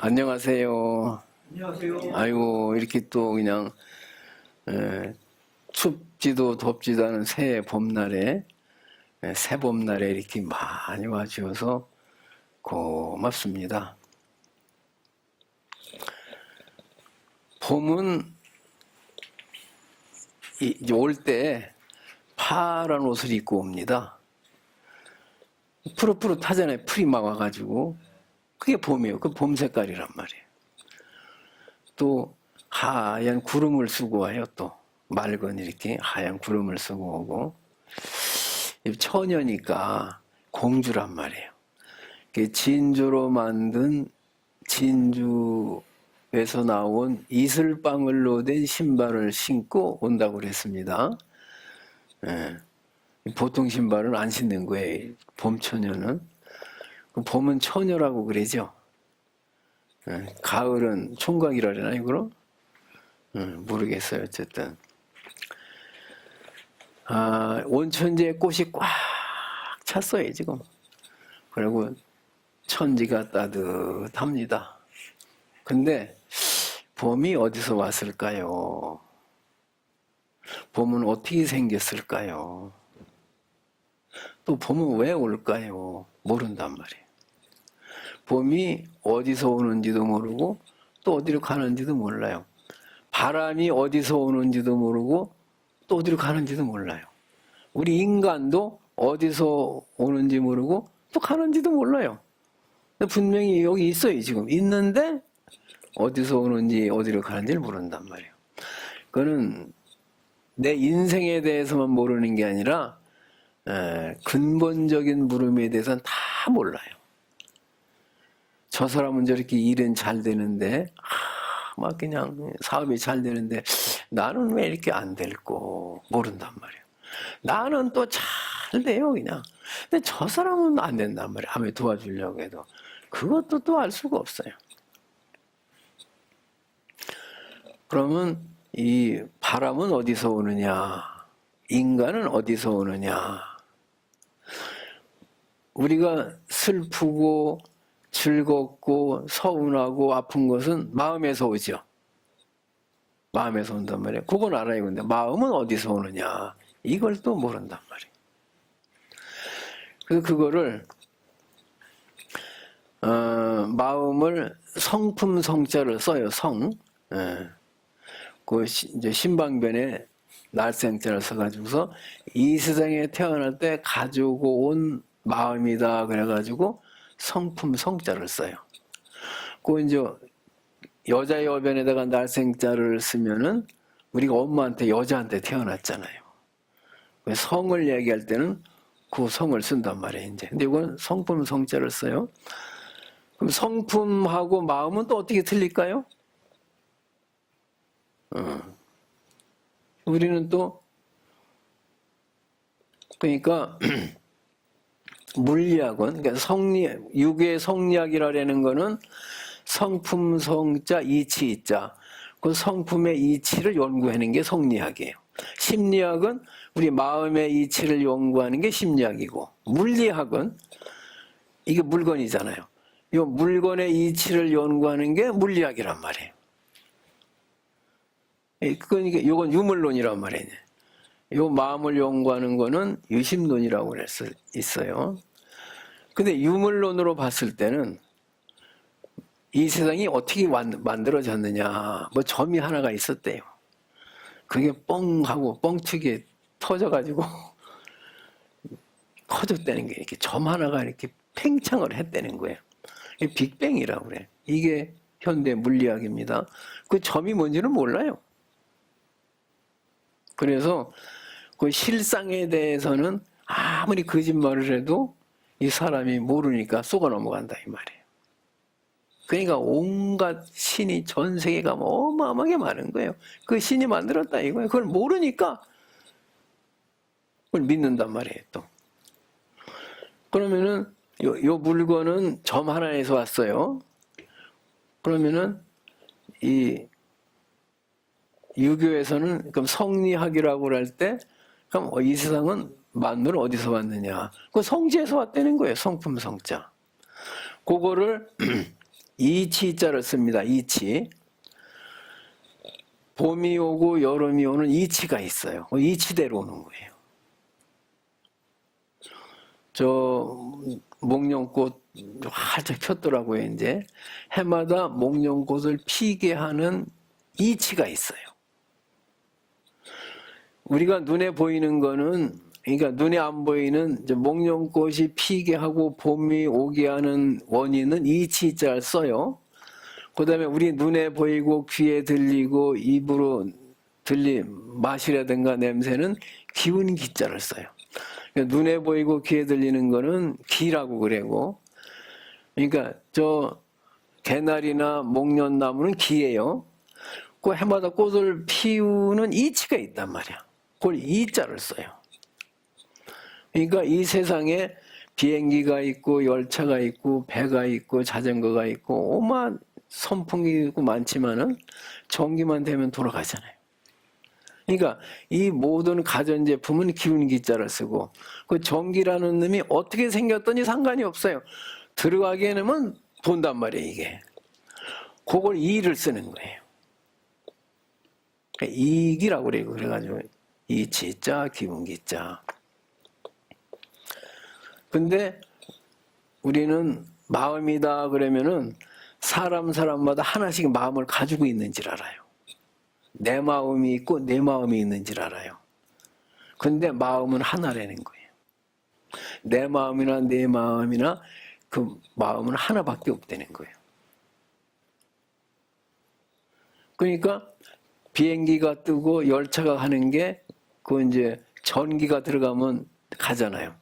안녕하세요. 안녕하세요. 아이고, 이렇게 또 그냥, 춥지도 덥지도 않은 새해 봄날에, 새봄날에 이렇게 많이 와주셔서 고맙습니다. 봄은 이제 올 때 파란 옷을 입고 옵니다. 푸릇푸릇하잖아요. 풀이 막 와가지고. 그게 봄이에요. 그 봄 색깔이란 말이에요. 또 하얀 구름을 쓰고 와요. 또 맑은 이렇게 하얀 구름을 쓰고 오고. 처녀니까 공주란 말이에요. 진주로 만든 진주에서 나온 이슬방울로 된 신발을 신고 온다고 그랬습니다. 보통 신발은 안 신는 거예요. 봄처녀는. 봄은 처녀라고 그러죠. 가을은 총각이라 그러나요, 그럼? 모르겠어요. 어쨌든. 온천지에 꽃이 꽉 찼어요, 지금. 그리고 천지가 따뜻합니다. 근데 봄이 어디서 왔을까요? 봄은 어떻게 생겼을까요? 또 봄은 왜 올까요? 모른단 말이에요. 봄이 어디서 오는지도 모르고 또 어디로 가는지도 몰라요. 바람이 어디서 오는지도 모르고 또 어디로 가는지도 몰라요. 우리 인간도 어디서 오는지 모르고 또 가는지도 몰라요. 근데 분명히 여기 있어요. 지금 있는데 어디서 오는지 어디로 가는지를 모른단 말이에요. 그거는 내 인생에 대해서만 모르는 게 아니라 근본적인 물음에 대해서는 다 몰라요. 저 사람은 저렇게 일은 잘 되는데 막 그냥 사업이 잘 되는데 나는 왜 이렇게 안 될고 모른단 말이에요. 나는 또 잘 돼요 그냥. 근데 저 사람은 안 된단 말이에요. 아무리 도와주려고 해도. 그것도 또 알 수가 없어요. 그러면 이 바람은 어디서 오느냐? 인간은 어디서 오느냐? 우리가 슬프고 즐겁고 서운하고 아픈 것은 마음에서 오죠. 마음에서 온단 말이에요. 그건 알아요. 근데 마음은 어디서 오느냐? 이걸 또 모른단 말이에요. 그래서 그거를 마음을 성품 성자를 써요. 성. 그 이제 신방변에 날생자를 써가지고서 이 세상에 태어날 때 가지고 온 마음이다 그래가지고 성품 성자를 써요. 그 이제 여자 여변에다가 날생자를 쓰면은 우리가 엄마한테 여자한테 태어났잖아요. 성을 얘기할 때는 그 성을 쓴단 말이에요. 이제 근데 이건 성품 성자를 써요. 그럼 성품하고 마음은 또 어떻게 틀릴까요? 우리는 또 그러니까 물리학은 그러니까 유괴 성리학이라는 거는 성품 성자 이치 이자 그 성품의 이치를 연구하는 게 성리학이에요. 심리학은 우리 마음의 이치를 연구하는 게 심리학이고 물리학은 이게 물건이잖아요. 이 물건의 이치를 연구하는 게 물리학이란 말이에요. 그러니까 이건 유물론이란 말이에요. 요 마음을 연구하는 거는 유심론이라고 있어요. 근데 유물론으로 봤을 때는 이 세상이 어떻게 만들어졌느냐, 뭐 점이 하나가 있었대요. 그게 뻥하고 뻥튀기에 터져가지고 커졌다는 게 이렇게 점 하나가 이렇게 팽창을 했다는 거예요. 이게 빅뱅이라고 그래. 이게 현대 물리학입니다. 그 점이 뭔지는 몰라요. 그래서 그 실상에 대해서는 아무리 거짓말을 해도 이 사람이 모르니까 속아 넘어간다 이 말이에요. 그러니까 온갖 신이 전 세계가 어마어마하게 많은 거예요. 그 신이 만들었다 이거예요. 그걸 모르니까 그걸 믿는단 말이에요 또. 그러면은 요 물건은 점 하나에서 왔어요. 그러면은 이 유교에서는 그럼 성리학이라고 할 때 그럼 이 세상은 만물은 어디서 왔느냐? 그 성지에서 왔다는 거예요. 성품 성자. 그거를 이치자를 씁니다. 이치. 봄이 오고 여름이 오는 이치가 있어요. 이치대로 오는 거예요. 저 목련꽃 활짝 폈더라고요. 이제 해마다 목련꽃을 피게 하는 이치가 있어요. 우리가 눈에 보이는 거는, 그러니까 눈에 안 보이는 목련꽃이 피게 하고 봄이 오게 하는 원인은 이치자를 써요. 그 다음에 우리 눈에 보이고 귀에 들리고 입으로 맛이라든가 냄새는 기운 기자를 써요. 그러니까 눈에 보이고 귀에 들리는 거는 기라고 그래고, 그러니까 저 개나리나 목련나무는 기예요. 그 해마다 꽃을 피우는 이치가 있단 말이야. 그걸 이자를 써요. 그러니까 이 세상에 비행기가 있고 열차가 있고 배가 있고 자전거가 있고 오만 선풍기 있고 많지만은 전기만 되면 돌아가잖아요. 그러니까 이 모든 가전제품은 기운기자를 쓰고 그 전기라는 놈이 어떻게 생겼더니 상관이 없어요. 들어가게는 본단 말이에요. 이게. 그걸 이를 쓰는 거예요. 이기라고 그래요. 그래가지고 이치자 기운기자. 근데 우리는 마음이다 그러면은 사람마다 하나씩 마음을 가지고 있는 줄 알아요. 내 마음이 있고 내 마음이 있는 줄 알아요. 근데 마음은 하나라는 거예요. 내 마음이나 내 마음이나 그 마음은 하나밖에 없다는 거예요. 그러니까 비행기가 뜨고 열차가 가는 게 그 이제 전기가 들어가면 가잖아요.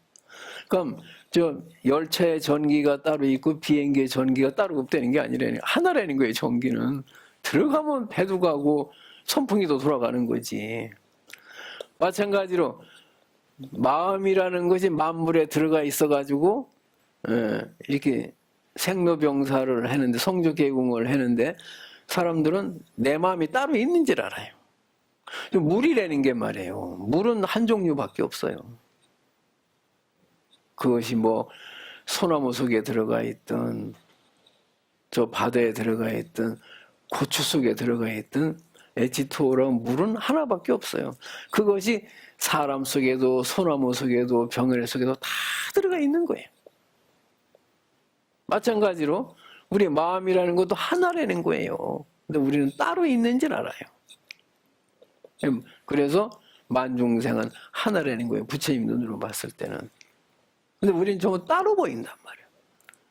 그럼 저 열차에 전기가 따로 있고 비행기에 전기가 따로 없다는 게 아니라는 하나라는 거예요. 전기는 들어가면 배도 가고 선풍기도 돌아가는 거지. 마찬가지로 마음이라는 것이 만물에 들어가 있어가지고 이렇게 생로병사를 하는데 성조개공을 하는데 사람들은 내 마음이 따로 있는 줄 알아요. 물이라는 게 말이에요. 물은 한 종류밖에 없어요. 그것이 뭐 소나무 속에 들어가 있든 저 바다에 들어가 있든 고추 속에 들어가 있든 H2O라는 물은 하나밖에 없어요. 그것이 사람 속에도 소나무 속에도 병아리 속에도 다 들어가 있는 거예요. 마찬가지로 우리 마음이라는 것도 하나라는 거예요. 근데 우리는 따로 있는 줄 알아요. 그래서 만중생은 하나라는 거예요. 부처님 눈으로 봤을 때는. 근데 우리는 좀 따로 보인단 말이에요.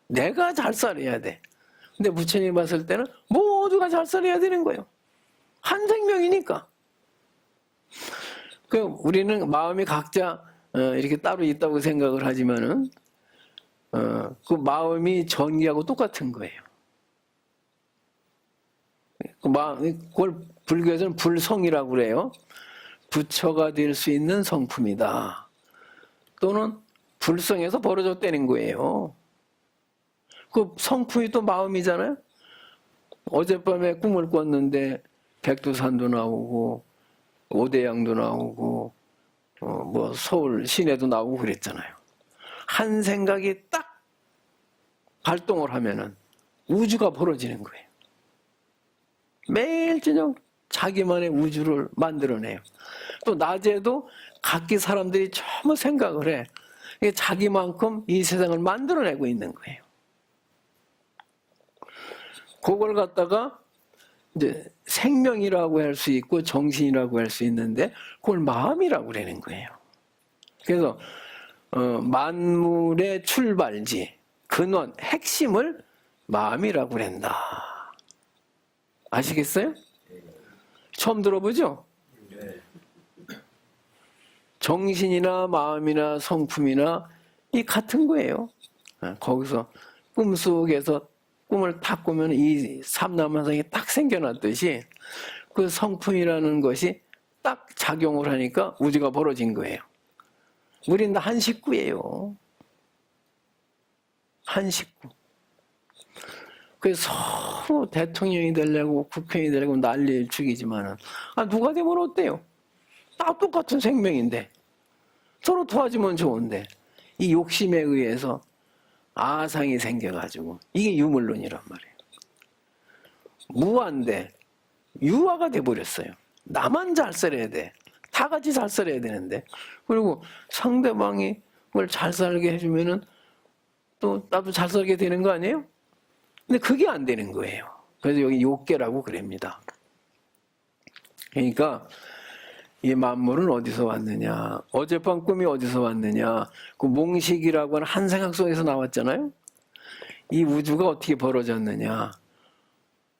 내가 잘 살아야 돼. 근데 부처님 봤을 때는 모두가 잘 살아야 되는 거예요. 한 생명이니까. 그 우리는 마음이 각자 이렇게 따로 있다고 생각을 하지만은 그 마음이 전기하고 똑같은 거예요. 그걸 불교에서는 불성이라고 그래요. 부처가 될 수 있는 성품이다. 또는 불성에서 벌어졌다는 거예요. 그 성품이 또 마음이잖아요. 어젯밤에 꿈을 꿨는데 백두산도 나오고 오대양도 나오고 뭐 서울 시내도 나오고 그랬잖아요. 한 생각이 딱 발동을 하면은 우주가 벌어지는 거예요. 매일 저녁 자기만의 우주를 만들어내요. 또 낮에도 각기 사람들이 전부 생각을 해. 자기만큼 이 세상을 만들어내고 있는 거예요. 그걸 갖다가 이제 생명이라고 할 수 있고 정신이라고 할 수 있는데 그걸 마음이라고 그러는 거예요. 그래서 만물의 출발지, 근원, 핵심을 마음이라고 그런다. 아시겠어요? 처음 들어보죠? 정신이나 마음이나 성품이나 이 같은 거예요. 거기서 꿈속에서 꿈을 딱 꾸면 이 삼남한상이 딱 생겨났듯이 그 성품이라는 것이 딱 작용을 하니까 우주가 벌어진 거예요. 우리는 다 한 식구예요. 한 식구. 그래서 서로 대통령이 되려고 국회의원이 되려고 난리를 죽이지만은 누가 되면 어때요? 다 똑같은 생명인데 서로 도와주면 좋은데 이 욕심에 의해서 아상이 생겨가지고 이게 유물론이란 말이에요. 무한대, 유아가 돼버렸어요. 나만 잘 살아야 돼. 다 같이 잘 살아야 되는데. 그리고 상대방이 뭘 잘 살게 해주면은 또 나도 잘 살게 되는 거 아니에요? 근데 그게 안 되는 거예요. 그래서 여기 욕계라고 그럽니다. 그러니까 이 만물은 어디서 왔느냐? 어젯밤 꿈이 어디서 왔느냐? 그 몽식이라고 하는 한생각 속에서 나왔잖아요. 이 우주가 어떻게 벌어졌느냐?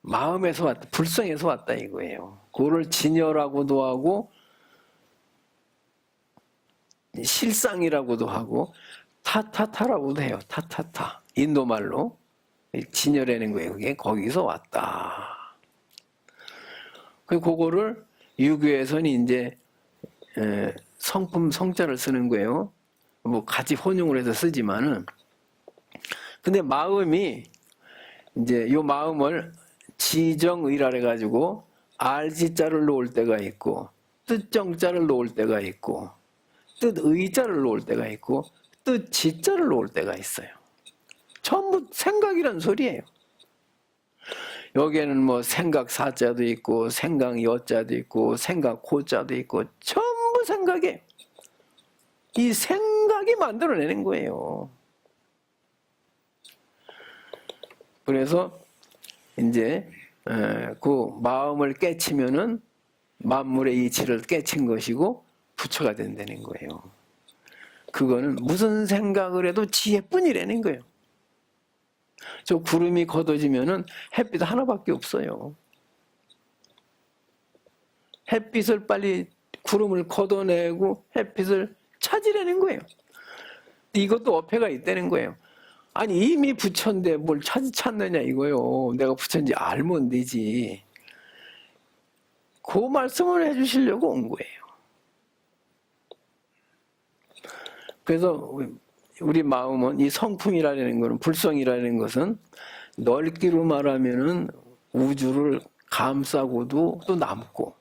마음에서 왔다, 불성에서 왔다 이거예요. 그거를 진여라고도 하고 실상이라고도 하고 타타타라고도 해요. 타타타. 인도말로 진여라는 거예요. 그게 거기서 왔다. 그거를 유교에서는 이제 성품 성자를 쓰는 거예요. 뭐 같이 혼용을 해서 쓰지만은 근데 마음이 이제 요 마음을 지정의라 해가지고 알지자를 놓을 때가 있고 뜻정자를 놓을 때가 있고 뜻의자를 놓을 때가 있고 뜻지자를 놓을 때가 있어요. 전부 생각이란 소리예요. 여기에는 뭐 생각 사자도 있고 생각 여자도 있고 생각 고자도 있고 전부 생각이에요. 이 생각이 만들어내는 거예요. 그래서 이제 그 마음을 깨치면은 만물의 이치를 깨친 것이고 부처가 된다는 거예요. 그거는 무슨 생각을 해도 지혜뿐이라는 거예요. 저 구름이 걷어지면은 햇빛 하나밖에 없어요. 햇빛을 빨리 구름을 걷어내고 햇빛을 찾으려는 거예요. 이것도 어폐가 있다는 거예요. 아니 이미 부처인데 뭘 찾느냐 이거요. 내가 부처인지 알면 되지. 그 말씀을 해주시려고 온 거예요. 그래서 우리 마음은 이 성품이라는 것은 불성이라는 것은 넓기로 말하면은 우주를 감싸고도 또 남고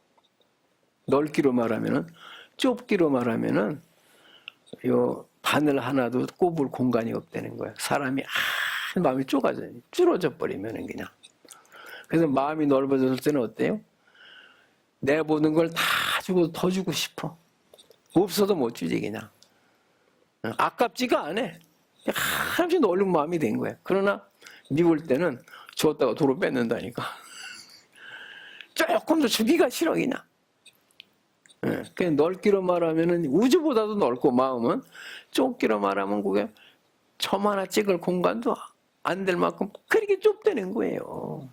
넓기로 말하면은 좁기로 말하면은 요 바늘 하나도 꼽을 공간이 없다는 거예요. 사람이 마음이 줄어져 버리면은 그냥. 그래서 마음이 넓어졌을 때는 어때요? 내보는 걸 다 주고 더 주고 싶어. 없어도 못 주지 그냥. 아깝지가 않아. 한없이 넓은 마음이 된 거야. 그러나 미울 때는 줬다가 도로 뺏는다니까. 조금 더 주기가 싫어 그냥. 그냥 넓기로 말하면은 우주보다도 넓고 마음은 좁기로 말하면 그게 점 하나 찍을 공간도 안 될 만큼 그렇게 좁다는 거예요.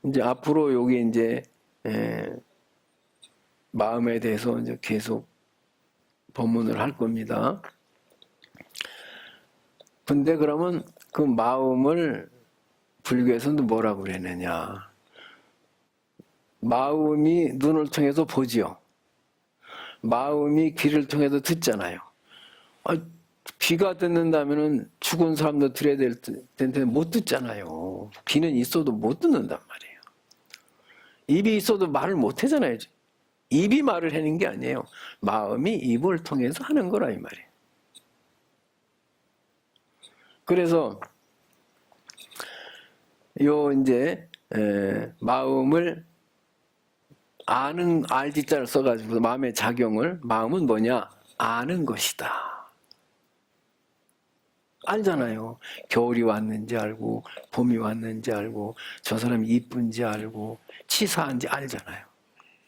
이제 앞으로 여기 이제 마음에 대해서 이제 계속 법문을 할 겁니다. 근데 그러면 그 마음을 불교에서는 뭐라고 그랬느냐? 마음이 눈을 통해서 보지요. 마음이 귀를 통해서 듣잖아요. 귀가 듣는다면은 죽은 사람도 들어야 될 텐데 못 듣잖아요. 귀는 있어도 못 듣는단 말이에요. 입이 있어도 말을 못 하잖아요. 입이 말을 하는 게 아니에요. 마음이 입을 통해서 하는 거라 이 말이에요. 그래서 요 이제 마음을 아는 알지자를 써가지고 마음의 작용을 마음은 뭐냐? 아는 것이다. 알잖아요. 겨울이 왔는지 알고 봄이 왔는지 알고 저 사람이 이쁜지 알고 치사한지 알잖아요.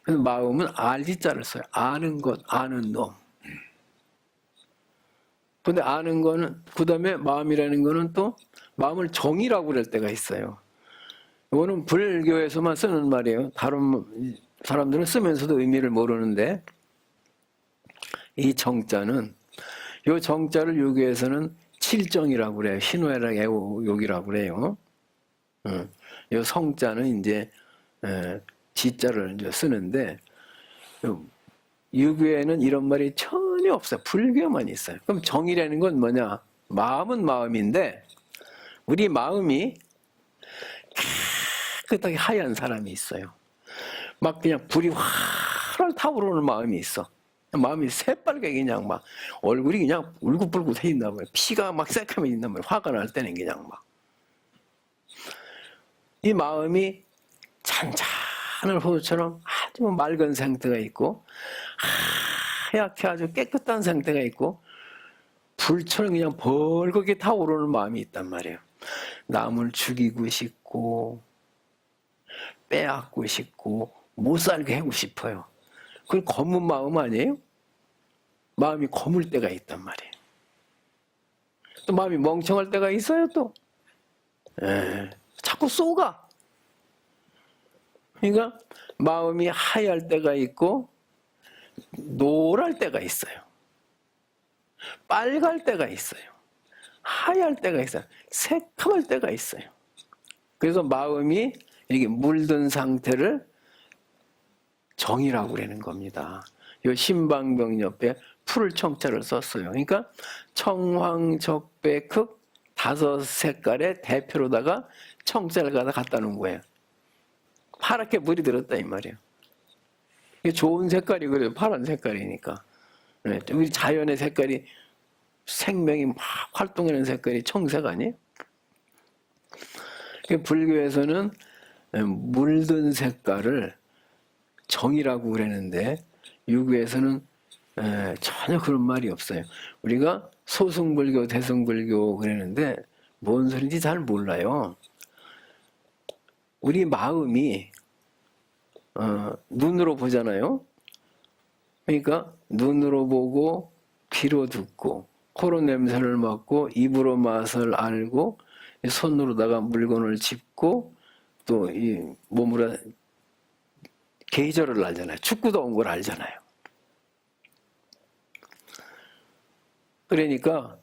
그래서 마음은 알지자를 써요. 아는 것, 아는 놈. 근데 아는 거는 그 다음에 마음이라는 거는 또 마음을 정이라고 그럴 때가 있어요. 이거는 불교에서만 쓰는 말이에요. 다른 사람들은 쓰면서도 의미를 모르는데 이 정자는 이 정자를 유교에서는 칠정이라고 그래요. 신호애락 애호욕이라고 그래요. 이 성자는 이제 지자를 이제 쓰는데 유교에는 이런 말이 전혀 없어요. 불교만 있어요. 그럼 정이라는 건 뭐냐? 마음은 마음인데 우리 마음이 깨끗하게 하얀 사람이 있어요. 막 그냥 불이 활활 타오르는 마음이 있어. 마음이 새빨개 그냥 막 얼굴이 그냥 울긋불긋해 있나 봐요. 피가 막 새카매 있나 봐요. 화가 날 때는 그냥 막. 이 마음이 잔잔한 호수처럼 아주 맑은 상태가 있고 하얗게 아주 깨끗한 상태가 있고 불처럼 그냥 벌겋게 타오르는 마음이 있단 말이에요. 남을 죽이고 싶고 빼앗고 싶고 못 살게 하고 싶어요. 그건 검은 마음 아니에요? 마음이 검을 때가 있단 말이에요. 또 마음이 멍청할 때가 있어요 또. 자꾸 쏘가. 그러니까 마음이 하얄 때가 있고 노랄 때가 있어요. 빨갈 때가 있어요. 하얄 때가 있어요. 새카말 때가 있어요. 그래서 마음이 이렇게 물든 상태를 정이라고 그러는 겁니다. 이 신방병 옆에 풀 청자를 썼어요. 그러니까 청황적백흑 5색깔의 대표로다가 청자를 갖다 놓은 거예요. 파랗게 물이 들었다 이 말이에요. 이게 좋은 색깔이 그래요. 파란 색깔이니까. 우리 자연의 색깔이 생명이 막 활동하는 색깔이 청색 아니에요? 불교에서는 물든 색깔을 정이라고 그러는데 유교에서는 전혀 그런 말이 없어요. 우리가 소승불교, 대승불교 그러는데 뭔 소리인지 잘 몰라요. 우리 마음이 눈으로 보잖아요. 그러니까 눈으로 보고 귀로 듣고 코로 냄새를 맡고 입으로 맛을 알고 손으로다가 물건을 짚고 또 이 몸으로 계절을 알잖아요. 축구도 온 걸 알잖아요. 그러니까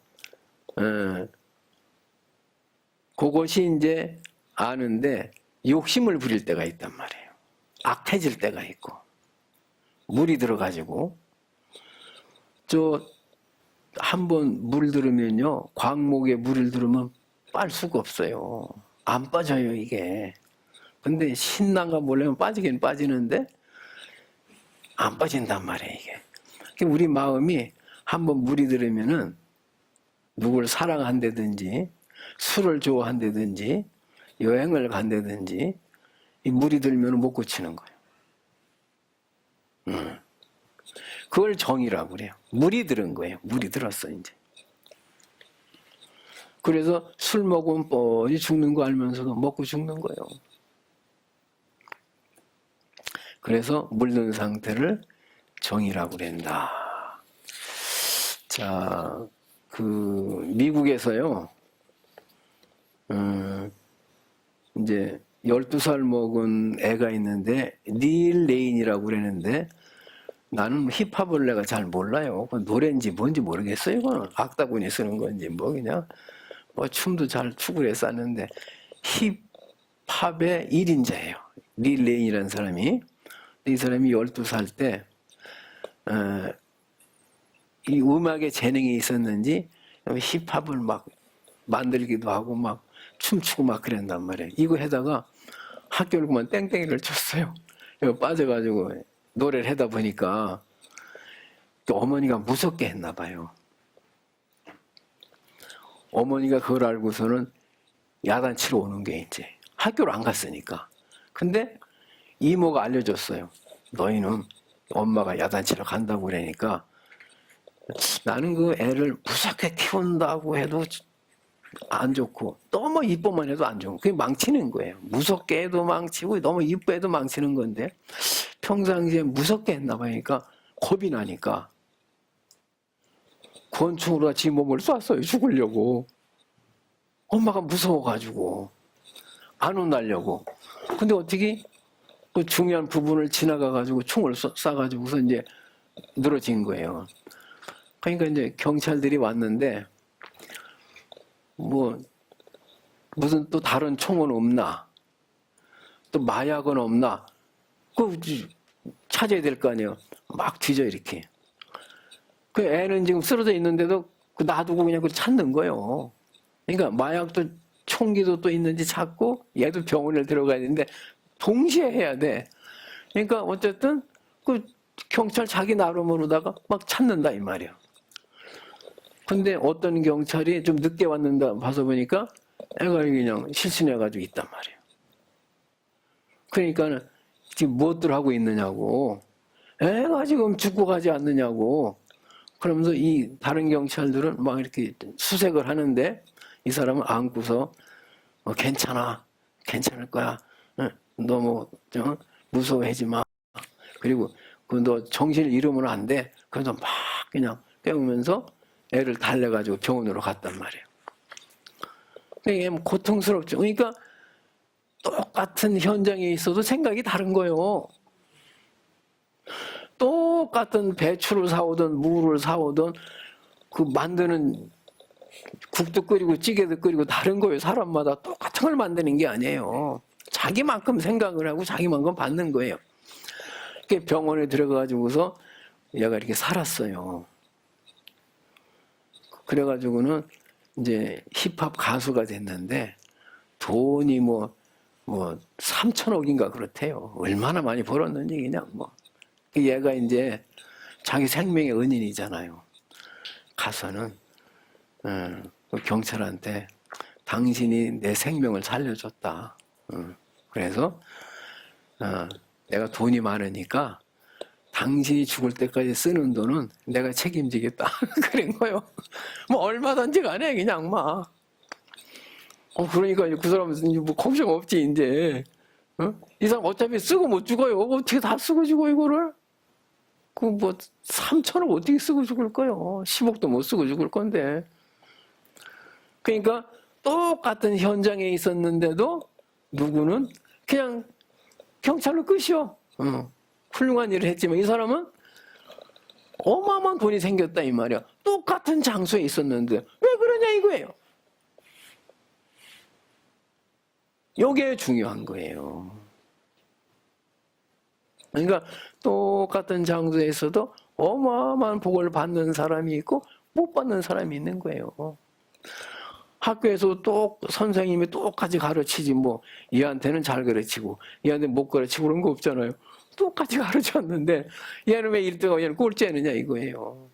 그것이 이제 아는데 욕심을 부릴 때가 있단 말이에요. 악해질 때가 있고 물이 들어가지고 한번 물 들으면요 광목에 물을 들으면 빨 수가 없어요. 안 빠져요 이게. 근데 신난가 몰라면 빠지긴 빠지는데 안 빠진단 말이에요 이게. 우리 마음이 한번 물이 들으면은 누구를 사랑한다든지 술을 좋아한다든지 여행을 간다든지 이 물이 들면 못 고치는 거예요. 그걸 정이라고 그래요. 물이 들은 거예요. 물이 들었어 이제. 그래서 술 먹으면 뻔히 죽는 거 알면서도 먹고 죽는 거예요. 그래서 물든 상태를 정이라고 그런다. 자, 미국에서요, 이제 12살 먹은 애가 있는데, 닐 레인이라고 그러는데, 나는 힙합을 내가 잘 몰라요. 그건 노래인지 뭔지 모르겠어요. 이거는 악다군이 쓰는 건지, 그냥, 춤도 잘 추고 했었는데, 힙합의 1인자예요. 닐 레인이라는 사람이. 이 사람이 12살 때, 이 음악에 재능이 있었는지 힙합을 막 만들기도 하고 막 춤추고 막 그랬단 말이에요. 이거 해다가 학교를 그만 땡땡이를 쳤어요. 이거 빠져가지고 노래를 하다 보니까 어머니가 무섭게 했나 봐요. 어머니가 그걸 알고서는 야단치러 오는 게 이제 학교를 안 갔으니까. 근데 이모가 알려줬어요. 너희는 엄마가 야단치러 간다고 그러니까 나는 그 애를 무섭게 키운다고 해도 안 좋고 너무 이뻐만 해도 안 좋고 그게 망치는 거예요. 무섭게 해도 망치고 너무 이뻐 해도 망치는 건데 평상시에 무섭게 했나 봐니까 겁이 나니까 권총으로 지 몸을 쐈어요. 죽으려고. 엄마가 무서워가지고 안 혼나려고. 근데 어떻게 그 중요한 부분을 지나가가지고 총을 쏴가지고서 이제 늘어진 거예요. 그러니까 이제 경찰들이 왔는데 무슨 또 다른 총은 없나? 또 마약은 없나? 찾아야 될 거 아니에요. 막 뒤져 이렇게. 그 애는 지금 쓰러져 있는데도 놔두고 그냥 그걸 찾는 거예요. 그러니까 마약도 총기도 또 있는지 찾고 얘도 병원에 들어가야 되는데 동시에 해야 돼. 그러니까 어쨌든 그 경찰 자기 나름으로다가 막 찾는다 이 말이에요. 근데 어떤 경찰이 좀 늦게 왔는다 봐서 보니까 애가 그냥 실신해가지고 있단 말이에요. 그러니까는 지금 무엇들 하고 있느냐고. 애가 지금 죽고 가지 않느냐고. 그러면서 이 다른 경찰들은 막 이렇게 수색을 하는데 이 사람은 안고서 괜찮아. 괜찮을 거야. 너무 무서워하지 마. 그리고 너 정신을 잃으면 안 돼. 그래서 막 그냥 깨우면서 애를 달래가지고 병원으로 갔단 말이에요. 이게 고통스럽죠. 그러니까 똑같은 현장에 있어도 생각이 다른 거예요. 똑같은 배추를 사오든 무를 사오든 그 만드는 국도 끓이고 찌개도 끓이고 다른 거예요. 사람마다 똑같은 걸 만드는 게 아니에요. 자기만큼 생각을 하고 자기만큼 받는 거예요. 병원에 들어가가지고서 얘가 이렇게 살았어요. 그래가지고는 이제 힙합 가수가 됐는데 돈이 뭐 3천억인가 그렇대요. 얼마나 많이 벌었는지 그냥 뭐. 얘가 이제 자기 생명의 은인이잖아요. 가서는 경찰한테 당신이 내 생명을 살려줬다. 그래서 내가 돈이 많으니까 당신이 죽을 때까지 쓰는 돈은 내가 책임지겠다. 그런 거요. 뭐 얼마든지 간에 그냥 막. 그러니까 그 사람은 뭐 걱정 없지 이제. 이 사람 어차피 쓰고 못 죽어요. 어떻게 다 쓰고 죽어 이거를? 그 뭐 3천억 어떻게 쓰고 죽을 거요? 10억도 못 쓰고 죽을 건데. 그러니까 똑같은 현장에 있었는데도 누구는 그냥 경찰로 끝이요. 훌륭한 일을 했지만 이 사람은 어마어마한 돈이 생겼다 이 말이야. 똑같은 장소에 있었는데 왜 그러냐 이거예요. 이게 중요한 거예요. 그러니까 똑같은 장소에 있어도 어마어마한 복을 받는 사람이 있고 못 받는 사람이 있는 거예요. 학교에서 선생님이 똑같이 가르치지 뭐 얘한테는 잘 가르치고 얘한테 못 가르치고 그런 거 없잖아요. 똑같이 가르쳤는데 얘는 왜 1등하고 얘는 꼴찌하느냐 이거예요.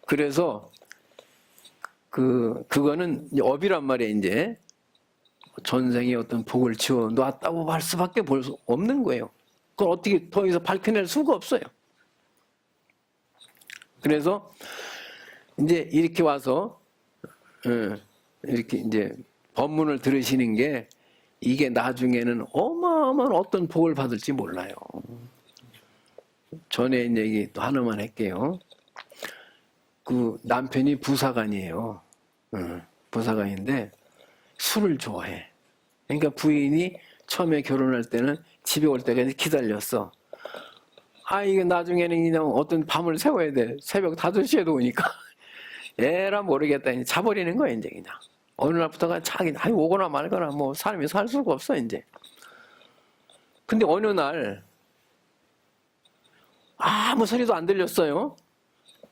그래서 그거는 업이란 말이에요. 이제 전생에 어떤 복을 지어 놨다고 할 수밖에 볼 수 없는 거예요. 그걸 어떻게 더 이상 밝혀낼 수가 없어요. 그래서 이제 이렇게 와서 이렇게 이제 법문을 들으시는 게 이게 나중에는 어마어마한 어떤 복을 받을지 몰라요. 전에 얘기 또 하나만 할게요. 그 남편이 부사관이에요. 부사관인데 술을 좋아해. 그러니까 부인이 처음에 결혼할 때는 집에 올 때까지 기다렸어. 이게 나중에는 그냥 어떤 밤을 새워야 돼. 새벽 5시에도 오니까. 에라 모르겠다. 이제 자버리는 거야, 이제 그냥. 어느 날부터가 자기, 오거나 말거나 뭐 사람이 살 수가 없어, 이제. 근데 어느 날, 아무 소리도 안 들렸어요.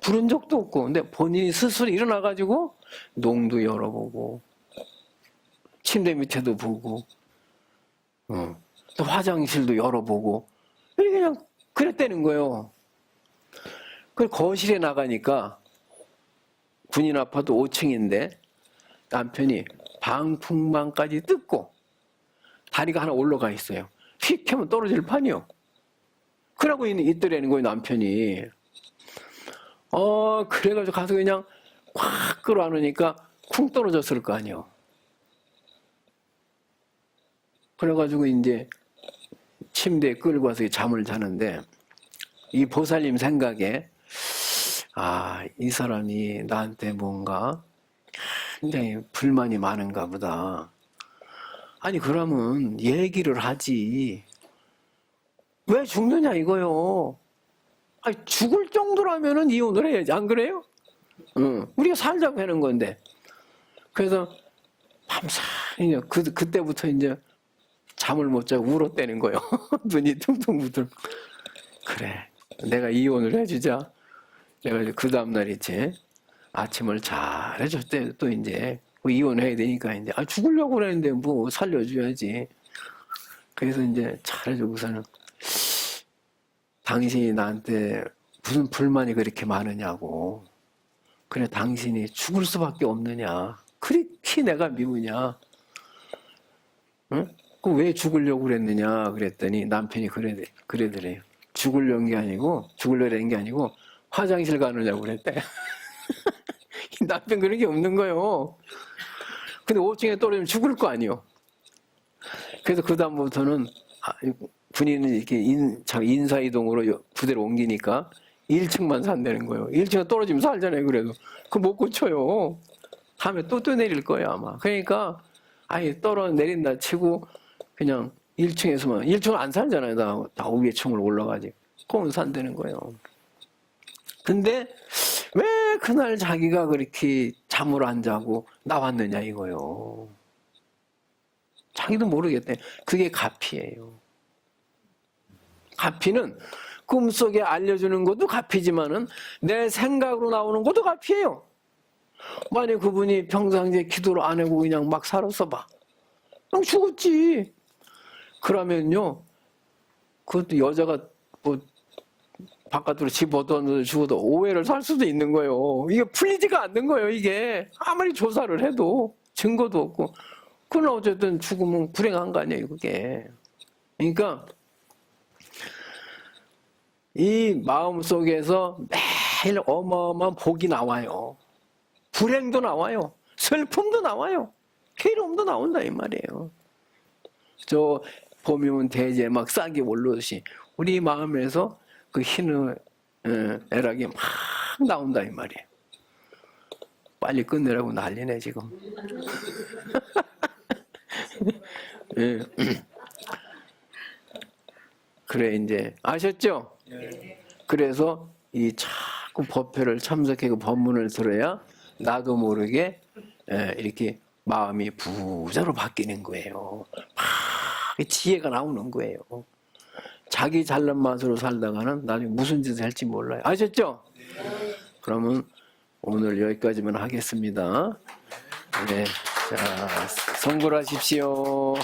부른 적도 없고. 근데 본인이 스스로 일어나가지고, 농도 열어보고, 침대 밑에도 보고, 또 화장실도 열어보고, 그냥 그랬다는 거예요. 그 거실에 나가니까 군인 아파트 5층인데 남편이 방풍망까지 뜯고 다리가 하나 올라가 있어요. 휙 하면 떨어질 판이요. 그러고 있더라는 거예요, 남편이. 그래가지고 가서 그냥 콱 끌어안으니까 쿵 떨어졌을 거 아니에요. 그래가지고 이제 침대에 끌고 와서 잠을 자는데 이 보살님 생각에 이 사람이 나한테 뭔가 굉장히 불만이 많은가 보다. 아니 그러면 얘기를 하지. 왜 죽느냐 이거요. 죽을 정도라면은 이혼을 해야지. 안 그래요? 우리가 살자고 하는 건데. 그래서 밤새 그때부터 이제 잠을 못 자고 울었다는 거예요. 눈이 퉁퉁 부들. 그래, 내가 이혼을 해주자. 내가 그 다음날 있지. 아침을 잘 해줬대. 또 이제 이혼해야 되니까 이제 죽으려고 그랬는데 뭐 살려줘야지. 그래서 이제 잘 해주고서는 당신이 나한테 무슨 불만이 그렇게 많으냐고. 그래 당신이 죽을 수밖에 없느냐. 그렇게 내가 미우냐. 응? 그 왜 죽으려고 그랬느냐 그랬더니 남편이 그래더래요. 죽으려는 게 아니고 화장실 가느냐고 그랬대. 남편 그런 게 없는 거예요. 근데 5층에 떨어지면 죽을 거 아니요. 그래서 그 다음부터는 군인은 이렇게 인사이동으로 부대를 옮기니까 1층만 산다는 거예요. 1층에 떨어지면 살잖아요. 그래도 그거 못 고쳐요. 다음에 또 내릴 거예요 아마. 그러니까 아예 내린다 치고 그냥 1층에서만 1층은 안 살잖아요. 다 위에 층으로 올라가지. 그건 산다는 거예요. 근데 왜 그날 자기가 그렇게 잠을 안 자고 나왔느냐 이거요. 자기도 모르겠대. 그게 가피예요. 가피는 꿈속에 알려주는 것도 가피지만은 내 생각으로 나오는 것도 가피예요. 만약 그분이 평상시에 기도를 안 하고 그냥 막 살았어 봐. 그냥 죽었지. 그러면요. 그것도 여자가 뭐 바깥으로 집어넣어서 죽어도 오해를 살 수도 있는 거예요. 이게 풀리지가 않는 거예요. 이게 아무리 조사를 해도 증거도 없고. 그러나 어쨌든 죽으면 불행한 거 아니에요. 그게. 그러니까 이 마음속에서 매일 어마어마한 복이 나와요. 불행도 나와요. 슬픔도 나와요. 괴로움도 나온다 이 말이에요. 저 봄이 오면 대지에 막 싹이 올라오듯이 우리 마음에서 그 흰 애락이 막 나온다 이 말이에요. 빨리 끝내라고 난리네 지금. 예. 그래 이제 아셨죠? 그래서 이 자꾸 법회를 참석해 그 법문을 들어야 나도 모르게 이렇게 마음이 부자로 바뀌는 거예요. 막 지혜가 나오는 거예요. 자기 잘난 맛으로 살다가는 나중에 무슨 짓을 할지 몰라요. 아셨죠? 그러면 오늘 여기까지만 하겠습니다. 네, 자, 성불하십시오.